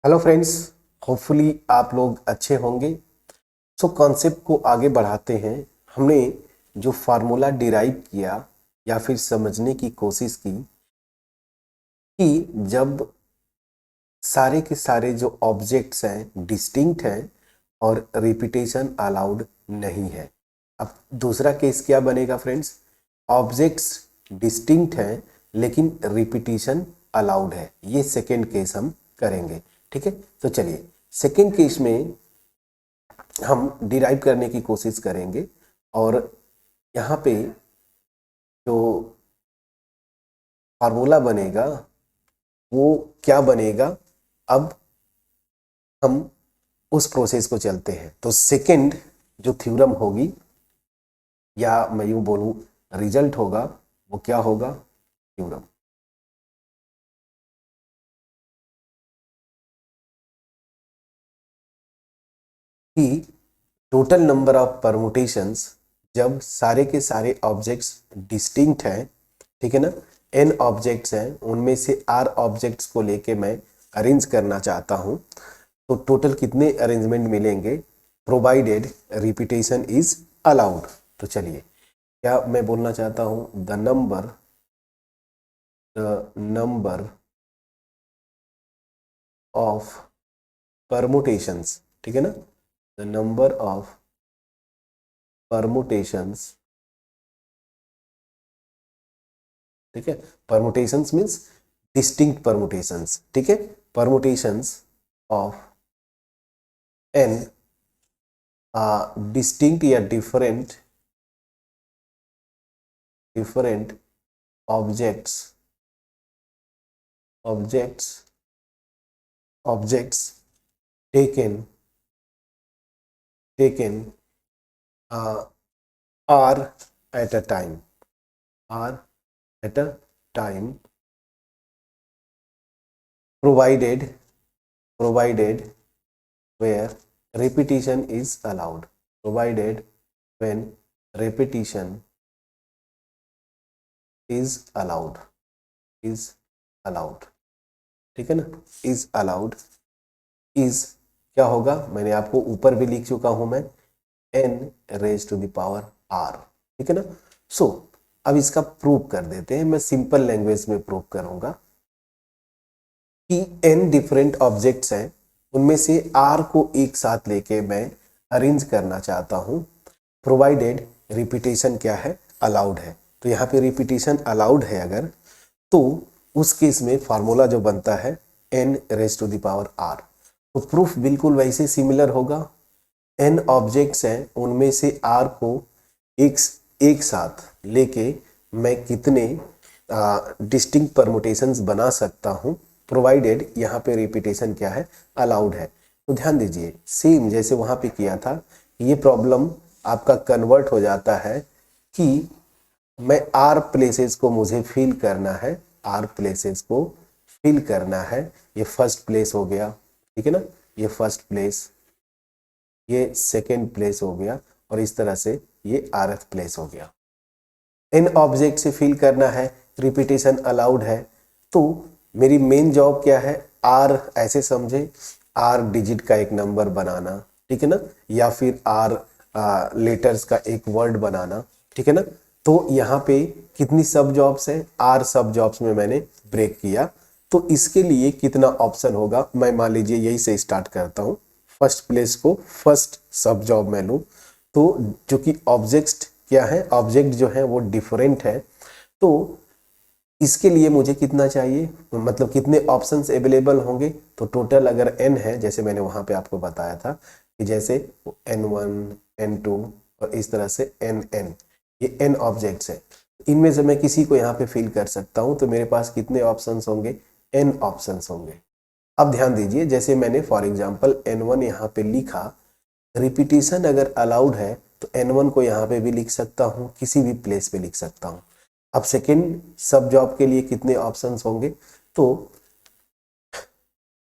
Hello friends, hopefully आप लोग अच्छे होंगे। कॉन्सेप्ट को आगे बढ़ाते हैं। हमने जो फार्मूला डिराइव किया या फिर समझने की कोशिश की कि जब सारे के सारे जो ऑब्जेक्ट्स हैं डिस्टिंक्ट हैं और रिपीटेशन अलाउड नहीं है। अब दूसरा केस क्या बनेगा फ्रेंड्स? ऑब्जेक्ट्स डिस्टिंक्ट हैं लेकिन रिपीटेशन अलाउड है। ये सेकेंड केस हम करेंगे। ठीक है, तो चलिए सेकेंड केस में हम डिराइव करने की कोशिश करेंगे और यहाँ पे जो फार्मूला बनेगा वो क्या बनेगा। अब हम उस प्रोसेस को चलते हैं। तो सेकेंड जो थ्योरम होगी या मैं यूं बोलूं रिजल्ट होगा, वो क्या होगा? थ्योरम। कि टोटल नंबर ऑफ परमुटेशंस जब सारे के सारे ऑब्जेक्ट्स डिस्टिंक्ट हैं, ठीक है ना, n ऑब्जेक्ट्स हैं, उनमें से r ऑब्जेक्ट्स को लेके मैं अरेंज करना चाहता हूं, तो टोटल कितने अरेंजमेंट मिलेंगे प्रोवाइडेड रिपीटेशन इज अलाउड। तो चलिए, क्या मैं बोलना चाहता हूं? द नंबर ऑफ परमुटेशंस, ठीक है ना, द नंबर ऑफ परमुटेशंस, ठीक है, परमुटेशंस मीन्स डिस्टिंक्ट परमुटेशंस, ठीक है, परमुटेशंस ऑफ n डिस्टिंक्ट या different objects objects objects taken are at a time provided where repetition is allowed, provided when repetition is allowed, ठीक है ना, is allowed, is क्या होगा? मैंने आपको ऊपर भी लिख चुका हूं मैं, n raise to the power r, ठीक है ना। अब इसका प्रूव कर देते हैं। मैं सिंपल लैंग्वेज में प्रूव करूंगा कि n डिफरेंट ऑब्जेक्ट्स हैं, उनमें से r को एक साथ लेके मैं अरेंज करना चाहता हूं, प्रोवाइडेड रिपीटेशन क्या है? अलाउड है। तो यहाँ पे रिपीटेशन अलाउड है अगर, तो उस केस में फार्मूला जो बनता है n raise to the power r। तो प्रूफ बिल्कुल वैसे सिमिलर होगा। n ऑब्जेक्ट्स हैं, उनमें से r को एक साथ लेके मैं कितने डिस्टिंक्ट परमुटेशंस बना सकता हूं, प्रोवाइडेड यहाँ पे रिपीटेशन क्या है? अलाउड है। तो ध्यान दीजिए, सेम जैसे वहां पे किया था, ये प्रॉब्लम आपका कन्वर्ट हो जाता है कि मैं r प्लेसेस को मुझे फिल करना है, r प्लेसेस को फिल करना है। ये फर्स्ट प्लेस हो गया, ठीक है ना, ये फर्स्ट प्लेस, ये सेकेंड प्लेस हो गया, और इस तरह से ये rth प्लेस हो गया। इन ऑब्जेक्ट से फिल करना है, रिपीटेशन अलाउड है। तो मेरी मेन जॉब क्या है? r ऐसे समझे, r डिजिट का एक नंबर बनाना, ठीक है ना, या फिर r लेटर्स का एक वर्ड बनाना, ठीक है ना। तो यहाँ पे कितनी सब जॉब्स हैं? r सब जॉब्स में मैंने ब्रेक किया। तो इसके लिए कितना ऑप्शन होगा? मैं मान लीजिए यही से स्टार्ट करता हूँ। फर्स्ट प्लेस को फर्स्ट सब जॉब में लूँ, तो जो कि ऑब्जेक्ट क्या है, ऑब्जेक्ट जो है वो डिफरेंट है, तो इसके लिए मुझे कितना चाहिए, मतलब कितने ऑप्शंस अवेलेबल होंगे? तो टोटल अगर n है, जैसे मैंने वहां पे आपको बताया था कि जैसे n1 n2 और इस तरह से nn, ये n ऑब्जेक्ट्स है, इनमें से मैं किसी को यहाँ पे फिल कर सकता हूँ। तो मेरे पास कितने ऑप्शंस होंगे? n ऑप्शंस होंगे। अब ध्यान दीजिए, जैसे मैंने फॉर एग्जांपल n1 यहाँ पे लिखा, रिपीटेशन अगर अलाउड है तो n1 को यहाँ पे भी लिख सकता हूँ, किसी भी प्लेस पे लिख सकता हूँ। अब सेकेंड सब जॉब के लिए कितने ऑप्शंस होंगे? तो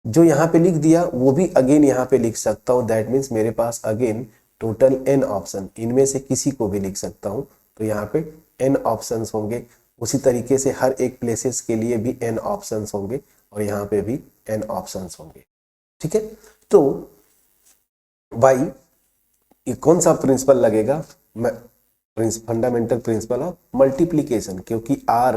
जो यहाँ पे लिख दिया वो भी अगेन यहाँ पे लिख सकता हूँ। दैट मीन्स मेरे पास अगेन टोटल n ऑप्शन, इनमें से किसी को भी लिख सकता हूँ। तो यहाँ पे n ऑप्शंस होंगे। उसी तरीके से हर एक प्लेसेस के लिए भी n ऑप्शंस होंगे और यहाँ पे भी n ऑप्शंस होंगे। ठीक है, तो वाई ये कौन सा प्रिंसिपल लगेगा, फंडामेंटल प्रिंसिपल ऑफ मल्टीप्लीकेशन, क्योंकि आर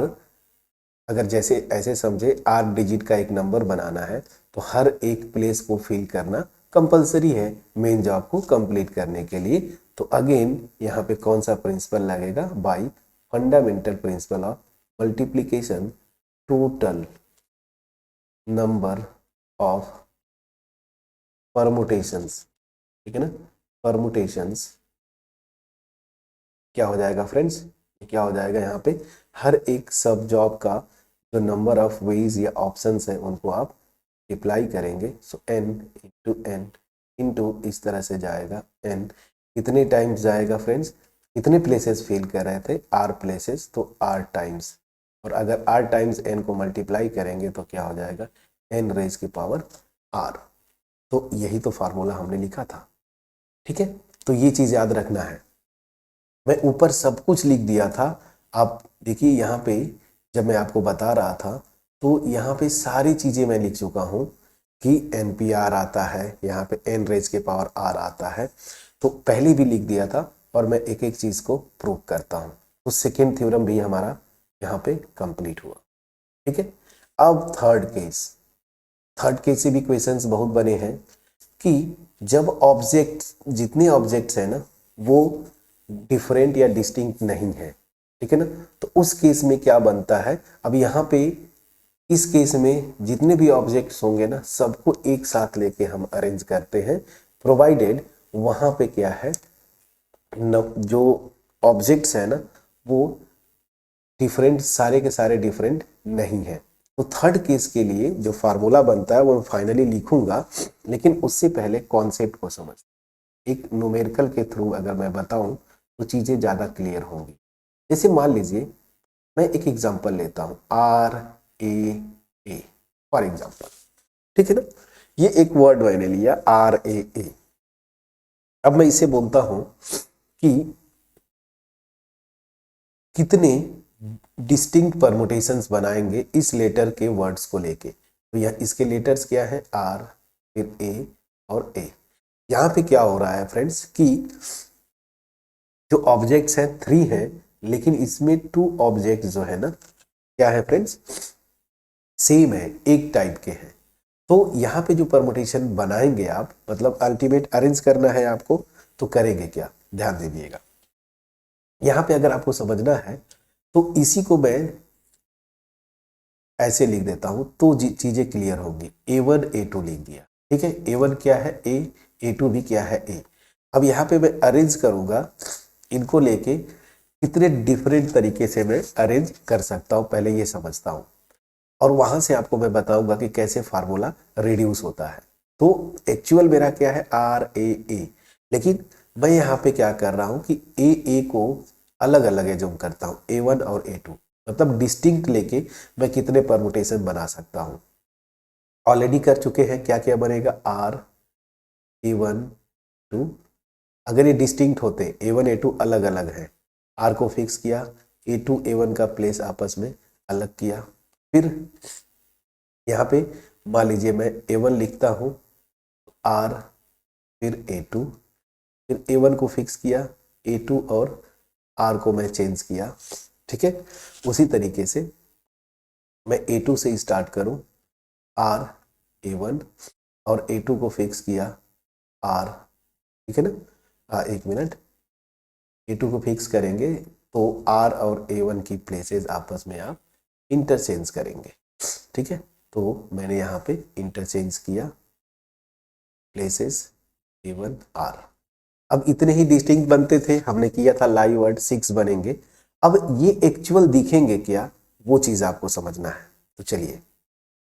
अगर जैसे ऐसे समझे आर डिजिट का एक नंबर बनाना है तो हर एक प्लेस को फिल करना कंपलसरी है मेन जॉब को कंप्लीट करने के लिए। तो अगेन यहाँ पे कौन सा प्रिंसिपल लगेगा, bye fundamental principle of multiplication total number of permutations, ठीक है ना, परमुटेशंस क्या हो जाएगा फ्रेंड्स, क्या हो जाएगा यहाँ पे हर एक सब जॉब का जो नंबर ऑफ वेज या ऑप्शंस है उनको आप अप्लाई करेंगे। सो n इंटू एन इंटू इस तरह से जाएगा n, कितने टाइम्स जाएगा फ्रेंड्स, कितने प्लेसेस फिल कर रहे थे, r प्लेसेस, तो r टाइम्स, और अगर r टाइम्स n को मल्टीप्लाई करेंगे तो क्या हो जाएगा n रेज की पावर r। तो यही तो फार्मूला हमने लिखा था, ठीक है, तो ये चीज याद रखना है। मैं ऊपर सब कुछ लिख दिया था, आप देखिए यहाँ पे जब मैं आपको बता रहा था तो यहाँ पे सारी चीजें मैं लिख चुका हूँ कि NPR आता है, यहाँ पे n रेज के पावर r आता है, तो पहले भी लिख दिया था और मैं एक एक चीज को प्रूव करता हूँ। तो सेकेंड थ्योरम भी हमारा यहाँ पे कंप्लीट हुआ, ठीक है। अब थर्ड केस से भी क्वेश्चंस बहुत बने हैं कि जब ऑब्जेक्ट, जितने ऑब्जेक्ट्स हैं ना वो डिफरेंट या डिस्टिंक्ट नहीं है, ठीक है ना, तो उस केस में क्या बनता है। अब यहाँ पे इस केस में जितने भी ऑब्जेक्ट्स होंगे ना सबको एक साथ लेके हम अरेंज करते हैं, प्रोवाइडेड वहां पे क्या है जो ऑब्जेक्ट्स है ना वो डिफरेंट, सारे के सारे डिफरेंट नहीं है। तो थर्ड केस के लिए जो फार्मूला बनता है वो मैं फाइनली लिखूंगा, लेकिन उससे पहले कॉन्सेप्ट को समझ, एक न्यूमेरिकल के थ्रू अगर मैं बताऊं तो चीजें ज्यादा क्लियर होंगी। जैसे मान लीजिए मैं एक एग्जांपल लेता हूं RAA फॉर एग्जांपल, ठीक है ना, ये एक वर्ड मैंने लिया RAA। अब मैं इसे बोलता हूं कि कितने डिस्टिंक्ट परमुटेशंस बनाएंगे इस लेटर के वर्ड्स को लेके। तो यह इसके लेटर्स क्या है, R फिर A और A। यहाँ पे क्या हो रहा है फ्रेंड्स कि जो ऑब्जेक्ट्स हैं 3 हैं, लेकिन इसमें 2 ऑब्जेक्ट जो है ना क्या है फ्रेंड्स, सेम है, एक टाइप के हैं। तो यहाँ पे जो परमुटेशन बनाएंगे आप, मतलब अल्टीमेट अरेंज करना है आपको, तो करेंगे क्या, ध्यान दीजिएगा। यहाँ पे अगर आपको समझना है तो इसी को मैं ऐसे लिख देता हूं तो चीजें क्लियर होंगी। A1 A2 लिख दिया, ठीक है, A1 क्या है A, A2 भी क्या है A। अब यहाँ पे मैं अरेंज करूंगा इनको लेके, कितने डिफरेंट तरीके से मैं अरेंज कर सकता हूं पहले ये समझता हूं, और वहां से आपको मैं बताऊंगा कि कैसे फार्मूला रिड्यूस होता है। तो एक्चुअल मेरा क्या है RAA, लेकिन मैं यहाँ पे क्या कर रहा हूं कि AA को अलग अलग एज्यूम करता हूं, A1 और A2, मतलब डिस्टिंक्ट लेके मैं कितने परमुटेशन बना सकता हूं। ऑलरेडी कर चुके हैं, क्या क्या बनेगा A1 2, अगर ये डिस्टिंक्ट होते A1 A2 अलग अलग है, R को फिक्स किया, A2 A1 का प्लेस आपस में अलग किया, फिर यहाँ पे मान लीजिए मैं A1 लिखता हूँ R फिर A2, फिर A1 को फिक्स किया, A2 और R को मैं चेंज किया, ठीक है। उसी तरीके से मैं A2 से स्टार्ट करूं, R A1 और A2 को फिक्स किया R, ठीक है ना। एक मिनट, A2 को फिक्स करेंगे तो R और A1 की प्लेसेस आपस में आप इंटरचेंज करेंगे, ठीक है। तो मैंने यहाँ पे इंटरचेंज किया प्लेसेस A1 R। अब इतने ही डिस्टिंक्ट बनते थे, हमने किया था लाइव वर्ड 6 बनेंगे। अब ये एक्चुअल दिखेंगे क्या, वो चीज आपको समझना है। तो चलिए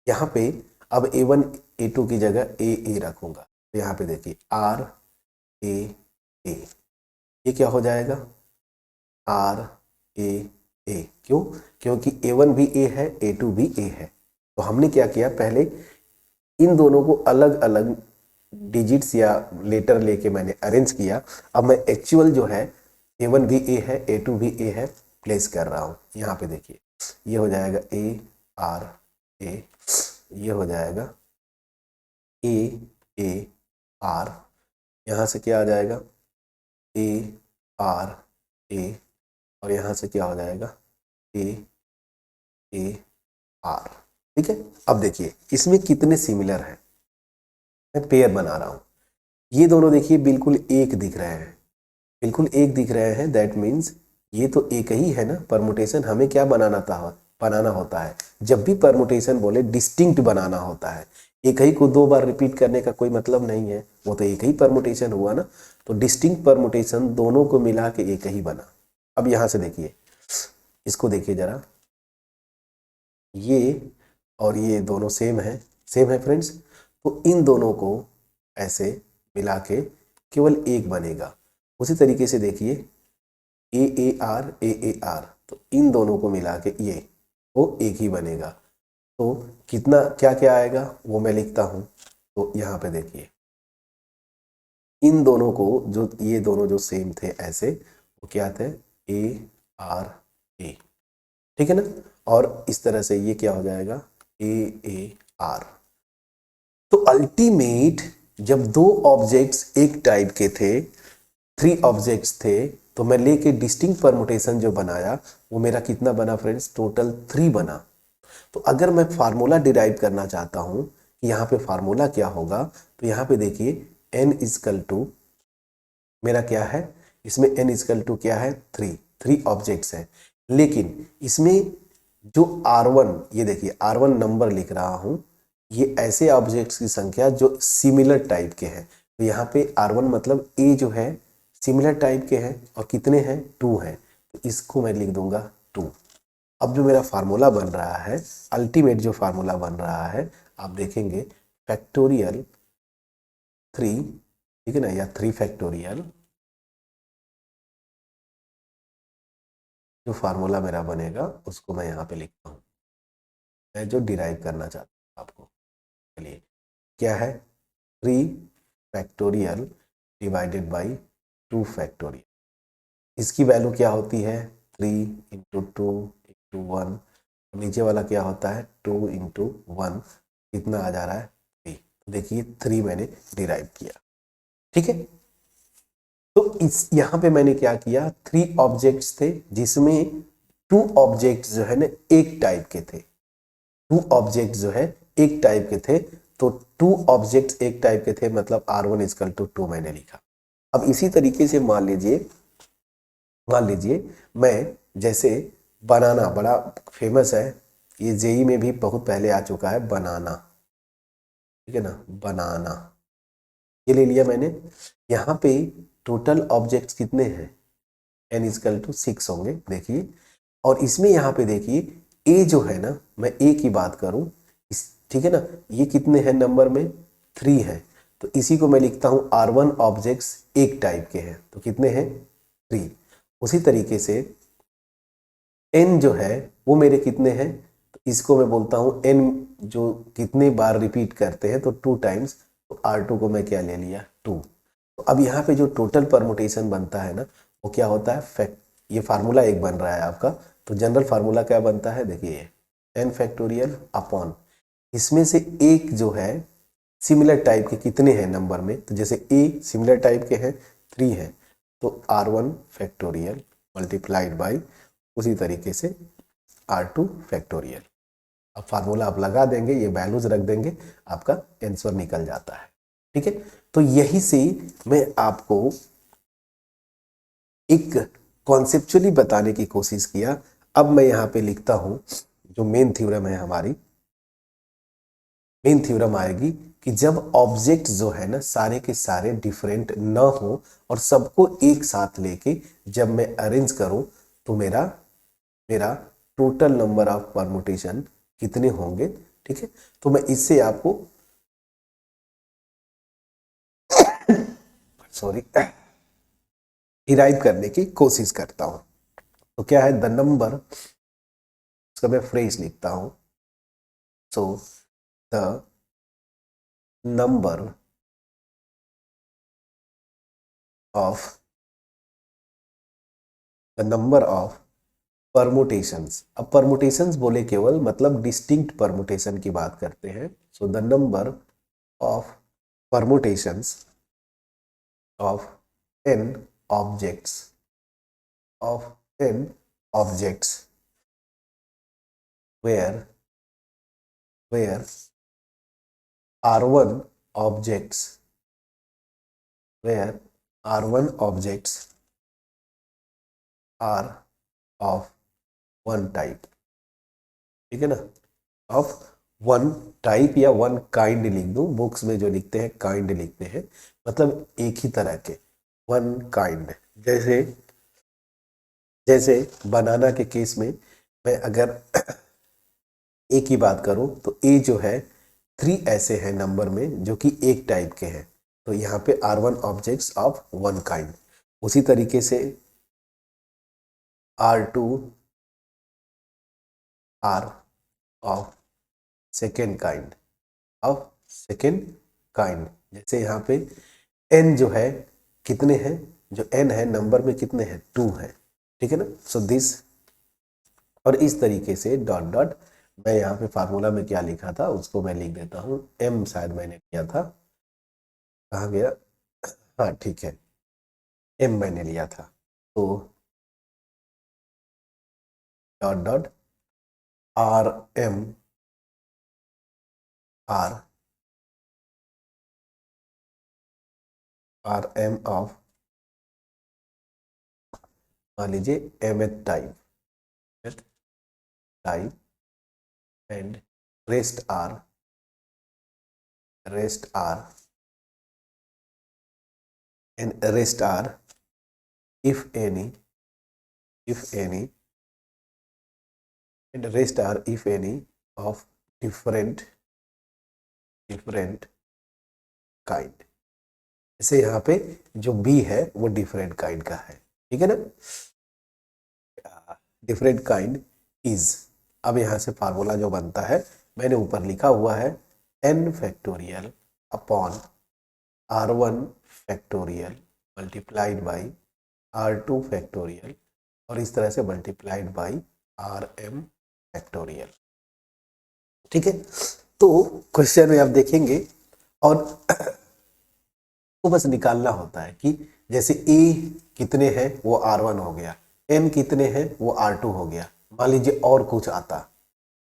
यहाँ पे अब A1 A2 की जगह AA रखूंगा, तो यहाँ पे देखिए RAA, ये क्या हो जाएगा RAA, क्यों, क्योंकि A1 भी A है A2 भी A है। तो हमने क्या किया, पहले इन दोनों को अलग अलग डिजिट्स या लेटर लेके मैंने अरेंज किया। अब मैं एक्चुअल जो है A1 भी A है A2 भी A है प्लेस कर रहा हूं। यहाँ पे देखिए ये हो जाएगा ARA, ये हो जाएगा A ए आर, यहाँ से क्या आ जाएगा ए आर ए, और यहाँ से क्या हो जाएगा ए ए आर। ठीक है, अब देखिए इसमें कितने सिमिलर हैं, मैं पेयर बना रहा हूं। ये दोनों देखिए बिल्कुल एक दिख रहे हैं, बिल्कुल एक दिख रहे हैं, दैट मीन्स ये तो एक ही है ना। परमुटेशन हमें क्या बनाना होता है, जब भी परमुटेशन बोले डिस्टिंक्ट बनाना होता है। एक ही को दो बार रिपीट करने का कोई मतलब नहीं है, वो तो एक ही परमुटेशन हुआ ना। तो डिस्टिंक्ट परमुटेशन दोनों को मिला के एक ही बना। अब यहां से देखिए, इसको देखिए जरा, ये और ये दोनों सेम है फ्रेंड्स। तो इन दोनों को ऐसे मिला के केवल एक बनेगा। उसी तरीके से देखिए ए आर, तो इन दोनों को मिला के ये वो एक ही बनेगा। तो कितना क्या क्या आएगा वो मैं लिखता हूं। तो यहाँ पे देखिए इन दोनों को, जो ये दोनों जो सेम थे ऐसे, वो क्या थे ए आर ए, ठीक है ना। और इस तरह से ये क्या हो जाएगा ए आर। तो अल्टीमेट जब दो ऑब्जेक्ट्स एक टाइप के थे, 3 ऑब्जेक्ट्स थे, तो मैं लेके डिस्टिंक्ट परमुटेशन जो बनाया वो मेरा कितना बना फ्रेंड्स, टोटल 3 बना। तो अगर मैं फार्मूला डिराइव करना चाहता हूं कि यहाँ पे फार्मूला क्या होगा, तो यहाँ पे देखिए n इजकल टू मेरा क्या है, इसमें n इजकल टू क्या है 3 ऑब्जेक्ट्स है। लेकिन इसमें जो R1, ये देखिए R1 नंबर लिख रहा हूं, ये ऐसे ऑब्जेक्ट्स की संख्या जो सिमिलर टाइप के हैं। तो यहाँ पे R1 मतलब A जो है सिमिलर टाइप के हैं, और कितने हैं 2 हैं, तो इसको मैं लिख दूंगा 2। अब जो मेरा फार्मूला बन रहा है, अल्टीमेट जो फार्मूला बन रहा है, आप देखेंगे फैक्टोरियल 3, ठीक है ना, या 3 फैक्टोरियल, जो फार्मूला मेरा बनेगा उसको मैं यहाँ पे लिखता हूँ, मैं जो डिराइव करना चाहता हूँ आपको। चलिए क्या है 3 फैक्टोरियल डिवाइडेड बाई 2 फैक्टोरियल, इसकी वैल्यू क्या होती है 3 इंटू 2 इंटू 1, नीचे वाला क्या होता है 2 इंटू 1, कितना आ जा रहा है 3। देखिए 3 मैंने डिराइव किया, ठीक है। तो इस यहाँ पे मैंने क्या किया, 3 ऑब्जेक्ट्स थे जिसमें 2 ऑब्जेक्ट्स जो है ना एक टाइप के थे, 2 ऑब्जेक्ट्स जो है एक टाइप के थे। तो 2 ऑब्जेक्ट्स एक टाइप के थे, मतलब R1 इजकल टू 2 मैंने लिखा। अब इसी तरीके से मान लीजिए मैं जैसे बनाना, बड़ा फेमस है, ये जेई में भी बहुत पहले आ चुका है बनाना, ठीक है ना, बनाना, ये ले लिया मैंने। यहाँ पे टोटल ऑब्जेक्ट्स कितने हैं, n इजकल टू 6 होंगे देखिए। और इसमें यहाँ पे देखिए a जो है ना, मैं a की बात करूं इस, ठीक है ना, ये कितने हैं नंबर में 3 है। तो इसी को मैं लिखता हूं R1 ऑब्जेक्ट्स एक टाइप के हैं, तो कितने हैं 3। उसी तरीके से n जो है वो मेरे कितने हैं, तो इसको मैं बोलता हूं n जो कितने बार रिपीट करते हैं, तो 2 टाइम्स, तो R2 को मैं क्या ले लिया 2। तो अब यहाँ पे जो टोटल परमुटेशन बनता है ना, वो क्या होता है ये फार्मूला एक बन रहा है आपका। तो जनरल फार्मूला क्या बनता है देखिए n फैक्टोरियल अपॉन, इसमें से एक जो है सिमिलर टाइप के कितने हैं नंबर में, तो जैसे a सिमिलर टाइप के हैं 3 हैं, तो R1 फैक्टोरियल मल्टीप्लाइड बाई उसी तरीके से R2 फैक्टोरियल। अब फार्मूला आप लगा देंगे, ये वैल्यूज रख देंगे, आपका आंसर निकल जाता है, ठीक है। तो यही से मैं आपको एक कॉन्सेप्चुअली बताने की कोशिश किया। अब मैं यहाँ पे लिखता हूं जो मेन थ्योरम है हमारी, मेन थ्योरम आएगी कि जब ऑब्जेक्ट जो है ना सारे के सारे डिफरेंट ना हो और सबको एक साथ लेके जब मैं अरेंज करूं, तो मेरा टोटल नंबर ऑफ परमुटेशन कितने होंगे, ठीक है। तो मैं इससे आपको सॉरी डिराइव करने की कोशिश करता हूं। तो क्या है द नंबर, इसका मैं फ्रेज लिखता हूं, so the number of permutations. अब परमुटेशंस बोले केवल मतलब डिस्टिंक्ट परमुटेशन की बात करते हैं। So the number of permutations of n objects where R1 objects are of one type, ठीक है ना, ऑफ वन टाइप या वन काइंड लिख दूं, बुक्स में जो लिखते हैं काइंड लिखते हैं, मतलब एक ही तरह के, वन काइंड। जैसे बनाना के केस में मैं अगर ए की बात करूं तो ए जो है 3 ऐसे हैं नंबर में जो कि एक टाइप के हैं, तो यहाँ पे R1 objects of one kind. उसी तरीके से R2 are of second kind. जैसे यहाँ पे n जो है कितने हैं, जो n है नंबर में कितने हैं, 2 है, ठीक है ना। सो दिस, और इस तरीके से डॉट डॉट, मैं यहाँ पे फार्मूला में क्या लिखा था उसको मैं लिख देता हूँ, m शायद मैंने लिया था, कहाँ गया, हाँ ठीक है, m मैंने लिया था, तो डॉट डॉट RM ऑफ, मान लीजिए mth type and rest are if any and rest are if any of different kind। जैसे यहाँ पे जो B है वो डिफरेंट काइंड का है, ठीक है ना, डिफरेंट काइंड इज। अब यहाँ से फार्मूला जो बनता है मैंने ऊपर लिखा हुआ है n factorial upon R1 factorial multiplied by R2 factorial, और इस तरह से मल्टीप्लाइड बाई RM फैक्टोरियल, ठीक है। तो क्वेश्चन में आप देखेंगे और तो बस निकालना होता है कि जैसे A कितने हैं वो R1 हो गया, n कितने हैं वो R2 हो गया। मान लीजिए और कुछ आता,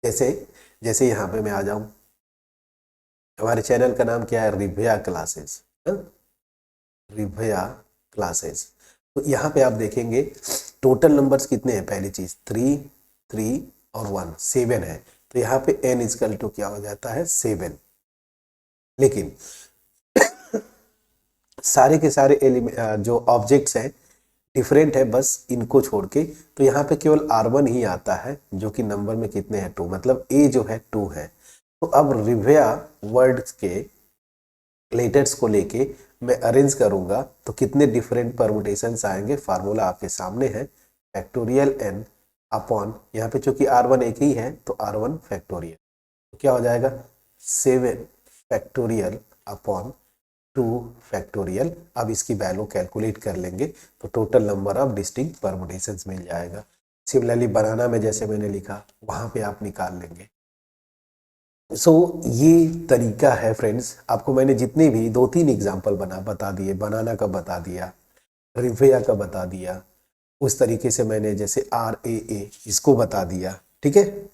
जैसे यहाँ पे मैं आ जाऊं, हमारे चैनल का नाम क्या है, रिभया क्लासेस, रिभया क्लासेस। तो यहाँ पे आप देखेंगे टोटल नंबर्स कितने हैं, पहली चीज 3 3 और 1 7 है, तो यहाँ पे n इक्वल टू क्या हो जाता है 7। लेकिन सारे के सारे जो ऑब्जेक्ट्स हैं डिफरेंट है बस इनको छोड़ के, तो यहाँ पे केवल R1 ही आता है जो कि नंबर में कितने हैं 2, मतलब A जो है 2 है। तो अब रिभया वर्ड्स के लेटर्स को लेके मैं अरेंज करूंगा तो कितने डिफरेंट परमुटेशंस आएंगे, फार्मूला आपके सामने है, फैक्टोरियल n अपॉन, यहाँ पे चूंकि R1 एक ही है तो R1 फैक्टोरियल, तो क्या हो जाएगा 7 फैक्टोरियल अपॉन 2 फैक्टोरियल। अब इसकी वैल्यू कैलकुलेट कर लेंगे तो total number of distinct permutations मिल जाएगा। सिमिलरली बनाना में जैसे मैंने लिखा वहां पे आप निकाल लेंगे। सो ये तरीका है फ्रेंड्स, आपको मैंने जितने भी 2-3 एग्जाम्पल बता दिए, बनाना का बता दिया, रिभया का बता दिया, उस तरीके से मैंने जैसे RAA इसको बता दिया, ठीक है।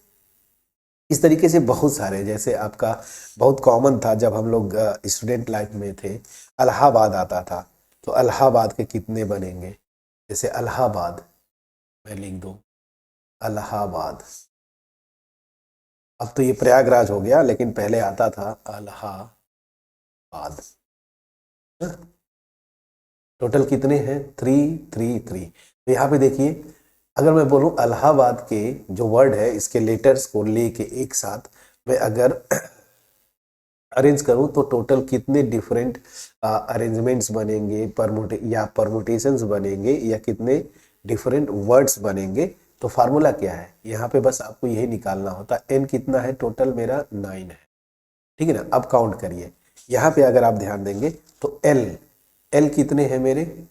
इस तरीके से बहुत सारे, जैसे आपका बहुत कॉमन था जब हम लोग स्टूडेंट लाइफ में थे, इलाहाबाद आता था, तो इलाहाबाद के कितने बनेंगे, जैसे इलाहाबाद मैं लिख दूं इलाहाबाद, अब तो ये प्रयागराज हो गया लेकिन पहले आता था इलाहाबाद। टोटल कितने हैं 3 3 3। तो यहाँ पे देखिए अगर मैं बोलूं इलाहाबाद के जो वर्ड है इसके लेटर्स को लेके एक साथ मैं अगर अरेंज करूं तो टोटल कितने डिफरेंट अरेंजमेंट्स बनेंगे, परमुटेशंस बनेंगे, या कितने डिफरेंट वर्ड्स बनेंगे। तो फार्मूला क्या है, यहाँ पे बस आपको यही निकालना होता है, n कितना है टोटल मेरा 9 है, ठीक है ना। अब काउंट करिए, यहाँ पे अगर आप ध्यान देंगे तो l कितने हैं मेरे,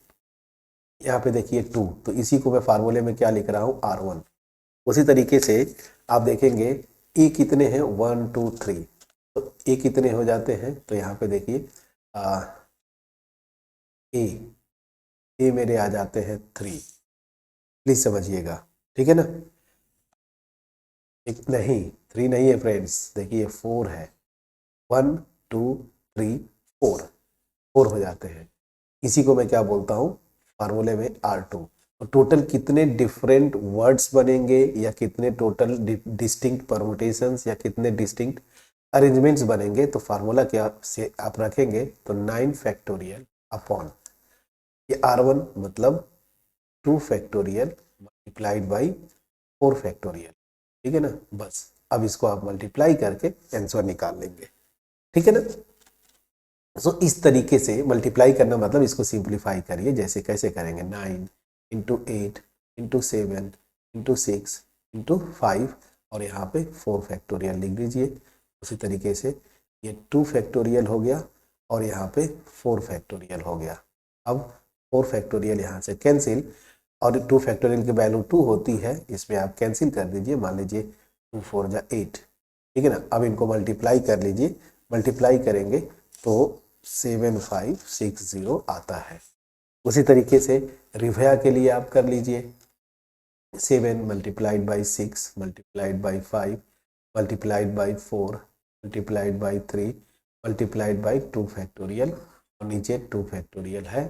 यहाँ पे देखिए 2, तो इसी को मैं फार्मूले में क्या लिख रहा हूँ R1। उसी तरीके से आप देखेंगे E कितने हैं 1 2 3, तो A कितने हो जाते हैं, तो यहाँ पे देखिए ए ए मेरे आ जाते हैं 3, प्लीज समझिएगा, ठीक है ना। एक नहीं, 3 नहीं है फ्रेंड्स, देखिए 4 है, 1 2 3 4, 4 हो जाते हैं। इसी को मैं क्या बोलता हूँ फार्मूले में R2। तो टोटल कितने डिफरेंट वर्ड्स बनेंगे या कितने टोटल डिस्टिंक्ट परमुटेशंस या कितने डिस्टिंक्ट अरेंजमेंट्स बनेंगे, तो फार्मूला क्या से आप रखेंगे तो 9 फैक्टोरियल अपॉन ये R1 मतलब 2 फैक्टोरियल मल्टीप्लाइड बाई 4 फैक्टोरियल, ठीक है ना। बस अब इसको आप मल्टीप्लाई करके आंसर निकाल लेंगे, ठीक है ना। सो इस तरीके से मल्टीप्लाई करना मतलब इसको सिंप्लीफाई करिए, जैसे कैसे करेंगे 9 इंटू 8 इंटू 7 इंटू 6 इंटू 5 और यहाँ पे 4 फैक्टोरियल लिख दीजिए। उसी तरीके से ये 2 फैक्टोरियल हो गया और यहाँ पे 4 फैक्टोरियल हो गया। अब 4 फैक्टोरियल यहाँ से कैंसिल और 2 फैक्टोरियल की वैल्यू 2 होती है, इसमें आप कैंसिल कर दीजिए, मान लीजिए 2 4 जा 8, ठीक है ना। अब इनको मल्टीप्लाई कर लीजिए, मल्टीप्लाई करेंगे तो 7560 आता है। उसी तरीके से रिवया के लिए आप कर लीजिए 7 multiplied by 6 multiplied by 5 multiplied by 4 multiplied by 3 multiplied by 2 factorial और नीचे 2 फैक्टोरियल है,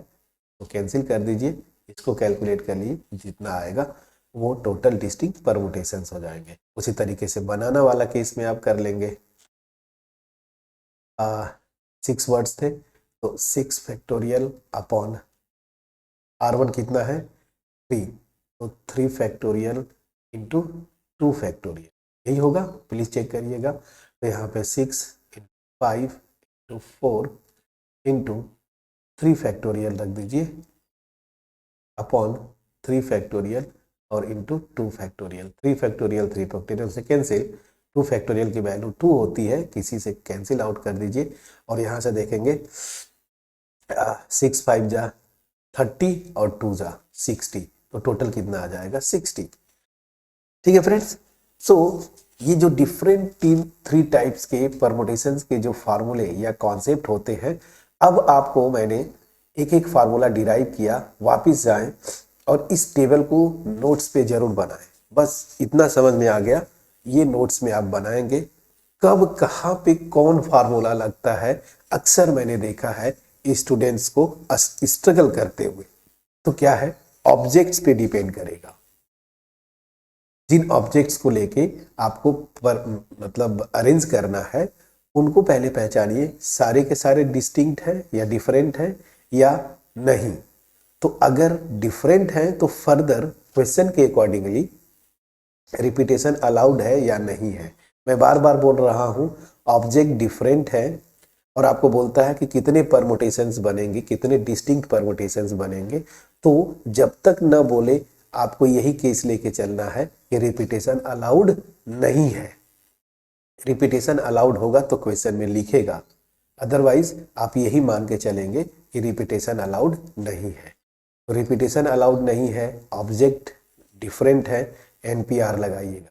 तो कैंसिल कर दीजिए, इसको कैलकुलेट कर लीजिए, जितना आएगा वो टोटल डिस्टिंक्ट परमुटेशंस हो जाएंगे। उसी तरीके से बनाना वाला केस में आप कर लेंगे, 6 वर्ड्स थे तो 6 फैक्टोरियल अपॉन R1 कितना है 3, तो 3 फैक्टोरियल इंटू 2 फैक्टोरियल, यही होगा, प्लीज चेक करिएगा। तो यहाँ पे 6 5 इंटू 4 इंटू 3 फैक्टोरियल रख दीजिए अपॉन 3 फैक्टोरियल और इंटू 2 फैक्टोरियल, 3 फैक्टोरियल 3 फैक्टोरियल से कैंसिल, 2 फैक्टोरियल की वैल्यू 2 होती है, किसी से कैंसिल आउट कर दीजिए और यहाँ से देखेंगे 6 5 जा 30 और 2 जा 60, तो टोटल कितना आ जाएगा 60, ठीक है फ्रेंड्स। सो ये जो डिफरेंट 3 टाइप्स के परमुटेशंस के जो फार्मूले या कॉन्सेप्ट होते हैं, अब आपको मैंने एक एक फार्मूला डिराइव किया, वापस जाएं और इस टेबल को नोट्स पे जरूर बनाएं। बस इतना समझ में आ गया, ये नोट्स में आप बनाएंगे कब कहाँ पे कौन फार्मूला लगता है। अक्सर मैंने देखा है स्टूडेंट्स को स्ट्रगल करते हुए, तो क्या है ऑब्जेक्ट्स पे डिपेंड करेगा, जिन ऑब्जेक्ट्स को लेके आपको मतलब अरेंज करना है उनको पहले पहचानिए, सारे के सारे डिस्टिंक्ट हैं या डिफरेंट हैं या नहीं। तो अगर डिफरेंट है तो फर्दर क्वेश्चन के अकॉर्डिंगली रिपीटेशन अलाउड है या नहीं है। मैं बार बार बोल रहा हूं ऑब्जेक्ट डिफरेंट है और आपको बोलता है कि कितने परमुटेशंस बनेंगे, कितने डिस्टिंक्ट परमुटेशंस बनेंगे, तो जब तक न बोले आपको यही केस लेके चलना है कि रिपीटेशन अलाउड नहीं है। रिपीटेशन अलाउड होगा तो क्वेश्चन में लिखेगा, अदरवाइज आप यही मान के चलेंगे कि रिपीटेशन अलाउड नहीं है। तो रिपीटेशन अलाउड नहीं है, ऑब्जेक्ट डिफरेंट है, NPR लगाइएगा।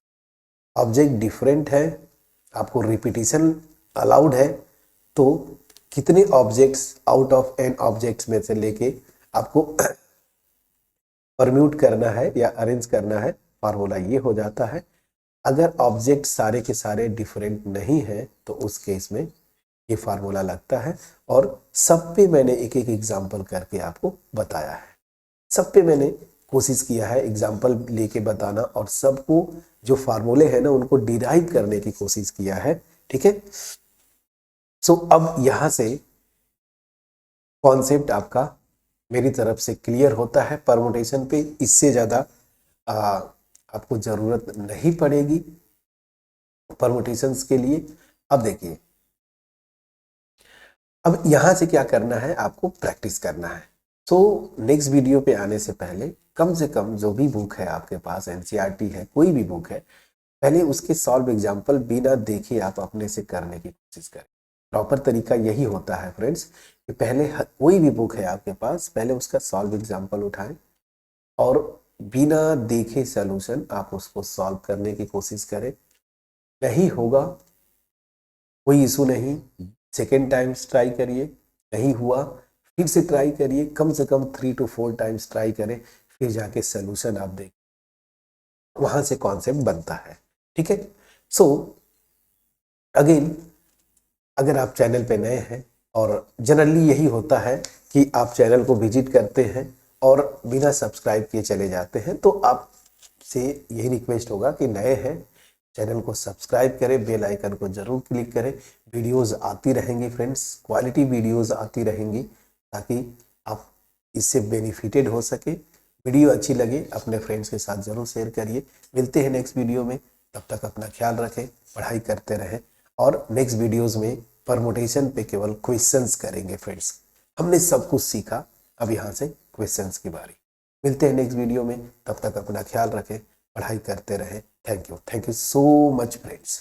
ऑब्जेक्ट डिफरेंट है, आपको रिपीटेशन अलाउड है, तो कितने objects out of n objects में से लेके आपको परम्यूट करना है या अरेंज करना है, फार्मूला ये हो जाता है। अगर ऑब्जेक्ट सारे के सारे डिफरेंट नहीं है तो उस केस में ये फार्मूला लगता है। और सब पे मैंने एक एक एग्जाम्पल करके आपको बताया है, सब पे मैंने कोशिश किया है एग्जाम्पल लेके बताना और सबको जो फार्मूले हैं ना उनको डिराइव करने की कोशिश किया है, ठीक है। सो अब यहां से कॉन्सेप्ट आपका मेरी तरफ से क्लियर होता है परमुटेशन पे, इससे ज्यादा आपको जरूरत नहीं पड़ेगी परमुटेशंस के लिए। अब देखिए, अब यहां से क्या करना है, आपको प्रैक्टिस करना है। तो नेक्स्ट वीडियो पे आने से पहले कम से कम जो भी बुक है आपके पास, NCERT है, कोई भी बुक है, पहले उसके सॉल्व एग्जाम्पल बिना देखे आप अपने से करने की कोशिश करें। प्रॉपर तरीका यही होता है फ्रेंड्स कि पहले कोई भी बुक है आपके पास, पहले उसका सॉल्व एग्जाम्पल उठाएं और बिना देखे सॉल्यूशन आप उसको सॉल्व करने की कोशिश करें। नहीं होगा कोई इशू नहीं, सेकेंड टाइम ट्राई करिए, नहीं हुआ फिर से ट्राई करिए, कम से कम 3 to 4 टाइम्स ट्राई करें, फिर जाके सोल्यूशन आप देख, वहां से कॉन्सेप्ट बनता है। ठीक है। सो अगेन, अगर आप चैनल पे नए हैं, और जनरली यही होता है कि आप चैनल को विजिट करते हैं और बिना सब्सक्राइब किए चले जाते हैं, तो आपसे यही रिक्वेस्ट होगा कि नए हैं चैनल को सब्सक्राइब करें, बेल आइकन को जरूर क्लिक करें। वीडियोस आती रहेंगी फ्रेंड्स, क्वालिटी वीडियोस आती रहेंगी, ताकि आप इससे बेनिफिटेड हो सके। वीडियो अच्छी लगे अपने फ्रेंड्स के साथ जरूर शेयर करिए। मिलते हैं नेक्स्ट वीडियो में, तब तक अपना ख्याल रखें, पढ़ाई करते रहें, और नेक्स्ट वीडियोस में परमुटेशन पे केवल क्वेश्चंस करेंगे फ्रेंड्स। हमने सब कुछ सीखा, अब यहाँ से क्वेश्चंस की बारी। मिलते हैं नेक्स्ट वीडियो में, तब तक अपना ख्याल रखें, पढ़ाई करते रहें। Thank you so much friends.